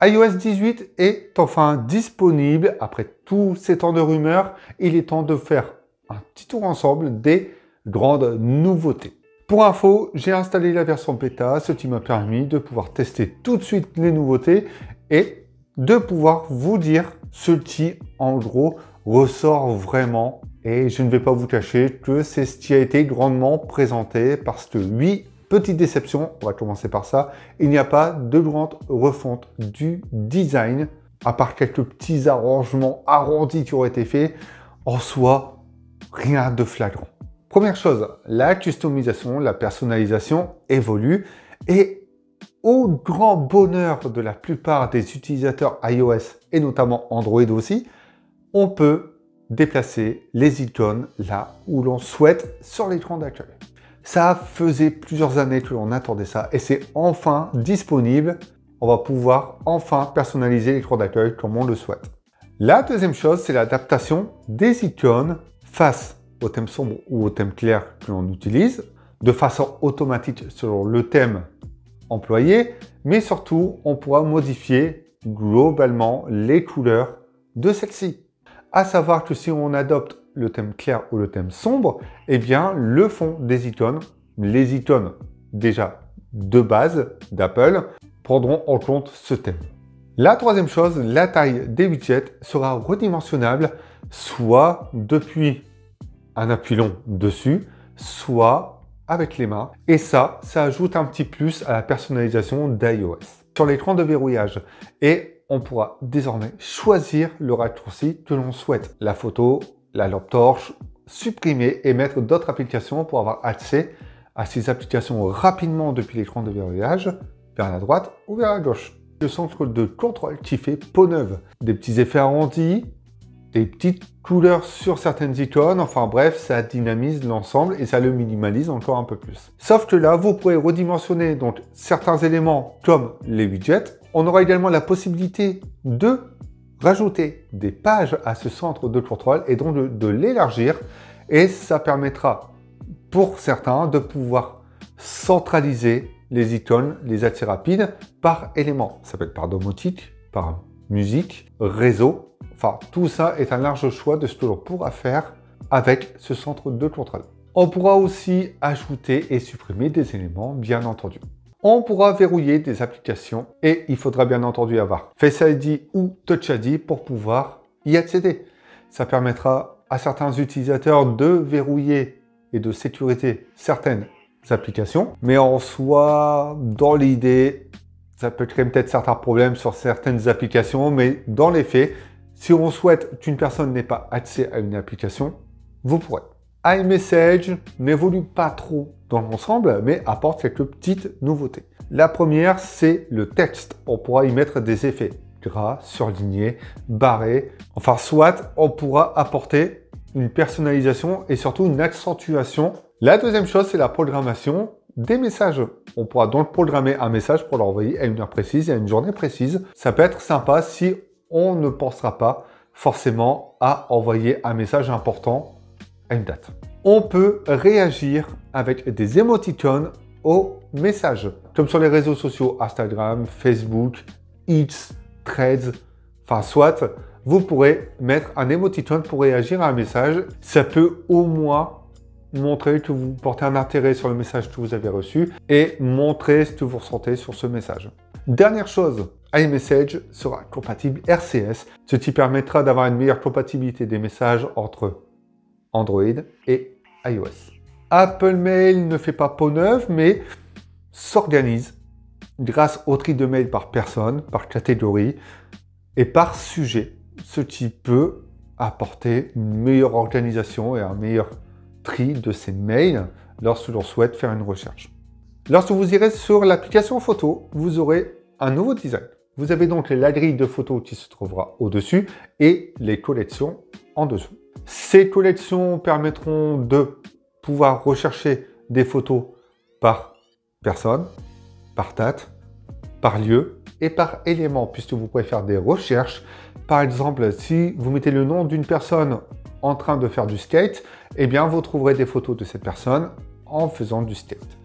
iOS 18 est enfin disponible. Après tous ces temps de rumeurs, il est temps de faire un petit tour ensemble des grandes nouveautés. Pour info, j'ai installé la version bêta, ce qui m'a permis de pouvoir tester tout de suite les nouveautés et de pouvoir vous dire ce qui, en gros, ressort vraiment. Et je ne vais pas vous cacher que c'est ce qui a été grandement présenté parce que oui, petite déception, on va commencer par ça, il n'y a pas de grande refonte du design, à part quelques petits arrangements arrondis qui auraient été faits. En soi, rien de flagrant. Première chose, la customisation, la personnalisation évolue et au grand bonheur de la plupart des utilisateurs iOS et notamment Android aussi, on peut déplacer les icônes là où l'on souhaite sur l'écran d'accueil. Ça faisait plusieurs années que l'on attendait ça et c'est enfin disponible. On va pouvoir enfin personnaliser l'écran d'accueil comme on le souhaite. La deuxième chose, c'est l'adaptation des icônes face au thème sombre ou au thème clair que l'on utilise, de façon automatique selon le thème employé, mais surtout, on pourra modifier globalement les couleurs de celle-ci. À savoir que si on adopte le thème clair ou le thème sombre, eh bien, le fond des icônes, les icônes déjà de base d'Apple, prendront en compte ce thème. La troisième chose, la taille des widgets sera redimensionnable, soit depuis un appui long dessus, soit avec les mains. Et ça ajoute un petit plus à la personnalisation d'iOS. Sur l'écran de verrouillage, et on pourra désormais choisir le raccourci que l'on souhaite. La photo, la lampe torche, supprimer et mettre d'autres applications pour avoir accès à ces applications rapidement depuis l'écran de verrouillage, vers la droite ou vers la gauche. Le centre de contrôle qui fait peau neuve, des petits effets arrondis, des petites couleurs sur certaines icônes, enfin bref, ça dynamise l'ensemble et ça le minimalise encore un peu plus. Sauf que là, vous pourrez redimensionner donc certains éléments comme les widgets. On aura également la possibilité de rajouter des pages à ce centre de contrôle et donc de l'élargir et ça permettra pour certains de pouvoir centraliser les icônes, les accès rapides par élément. Ça peut être par domotique, par musique, réseau. Enfin, tout ça est un large choix de ce que l'on pourra faire avec ce centre de contrôle. On pourra aussi ajouter et supprimer des éléments, bien entendu. On pourra verrouiller des applications et il faudra bien entendu avoir Face ID ou Touch ID pour pouvoir y accéder. Ça permettra à certains utilisateurs de verrouiller et de sécuriser certaines applications, mais en soi, dans l'idée, ça peut créer peut-être certains problèmes sur certaines applications, mais dans les faits, si on souhaite qu'une personne n'ait pas accès à une application, vous pourrez. iMessage n'évolue pas trop dans l'ensemble, mais apporte quelques petites nouveautés. La première, c'est le texte. On pourra y mettre des effets gras, surlignés, barrés. Enfin, soit on pourra apporter une personnalisation et surtout une accentuation. La deuxième chose, c'est la programmation des messages. On pourra donc programmer un message pour l'envoyer à une heure précise et à une journée précise. Ça peut être sympa si on ne pensera pas forcément à envoyer un message important à une date. On peut réagir avec des émoticônes aux messages, comme sur les réseaux sociaux Instagram, Facebook, X, Threads, enfin soit, vous pourrez mettre un émoticône pour réagir à un message. Ça peut au moins montrer que vous portez un intérêt sur le message que vous avez reçu et montrer ce que vous ressentez sur ce message. Dernière chose, iMessage sera compatible RCS, ce qui permettra d'avoir une meilleure compatibilité des messages entre Android et iOS. Apple Mail ne fait pas peau neuve, mais s'organise grâce au tri de mails par personne, par catégorie et par sujet, ce qui peut apporter une meilleure organisation et un meilleur tri de ces mails lorsque l'on souhaite faire une recherche. Lorsque vous irez sur l'application photo, vous aurez un nouveau design. Vous avez donc la grille de photos qui se trouvera au-dessus et les collections en dessous. Ces collections permettront de pouvoir rechercher des photos par personne, par date, par lieu et par élément, puisque vous pouvez faire des recherches. Par exemple, si vous mettez le nom d'une personne en train de faire du skate, eh bien vous trouverez des photos de cette personne en faisant du skate.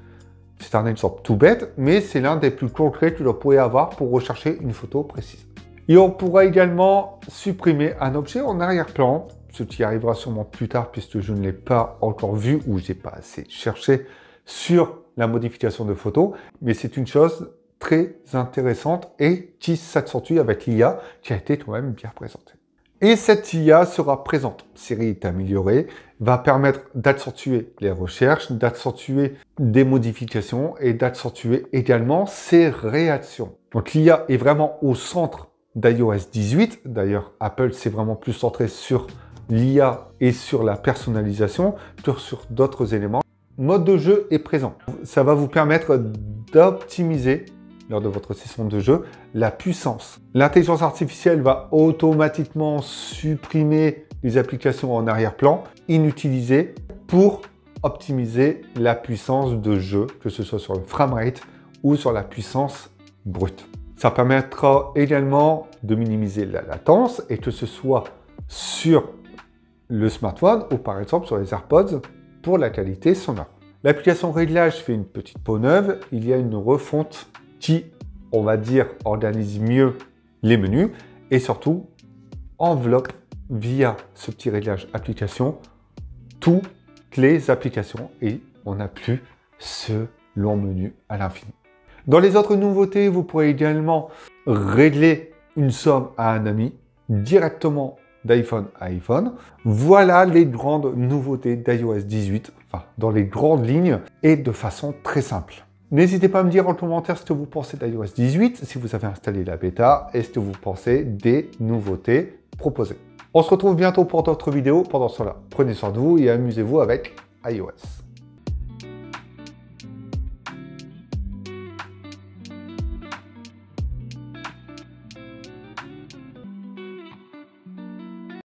C'est un exemple tout bête, mais c'est l'un des plus concrets que vous pourrez avoir pour rechercher une photo précise. Et on pourra également supprimer un objet en arrière-plan, ce qui arrivera sûrement plus tard puisque je ne l'ai pas encore vu ou je n'ai pas assez cherché sur la modification de photos, mais c'est une chose très intéressante et qui s'accentue avec l'IA qui a été quand même bien présentée. Et cette IA sera présente, série est améliorée, va permettre d'accentuer les recherches, d'accentuer des modifications et d'accentuer également ses réactions. Donc l'IA est vraiment au centre d'iOS 18. D'ailleurs, Apple s'est vraiment plus centré sur l'IA et sur la personnalisation que sur d'autres éléments. Mode de jeu est présent. Ça va vous permettre d'optimiser lors de votre session de jeu la puissance. L'intelligence artificielle va automatiquement supprimer les applications en arrière-plan inutilisées pour optimiser la puissance de jeu, que ce soit sur le framerate ou sur la puissance brute. Ça permettra également de minimiser la latence et que ce soit sur le smartphone ou par exemple sur les AirPods pour la qualité sonore. L'application Réglage fait une petite peau neuve. Il y a une refonte qui, on va dire, organise mieux les menus et surtout enveloppe via ce petit réglage application toutes les applications et on n'a plus ce long menu à l'infini. Dans les autres nouveautés, vous pourrez également régler une somme à un ami directement d'iPhone à iPhone. Voilà les grandes nouveautés d'iOS 18, enfin dans les grandes lignes et de façon très simple. N'hésitez pas à me dire en commentaire ce que vous pensez d'iOS 18, si vous avez installé la bêta et ce que vous pensez des nouveautés proposées. On se retrouve bientôt pour d'autres vidéos. Pendant cela, prenez soin de vous et amusez-vous avec iOS.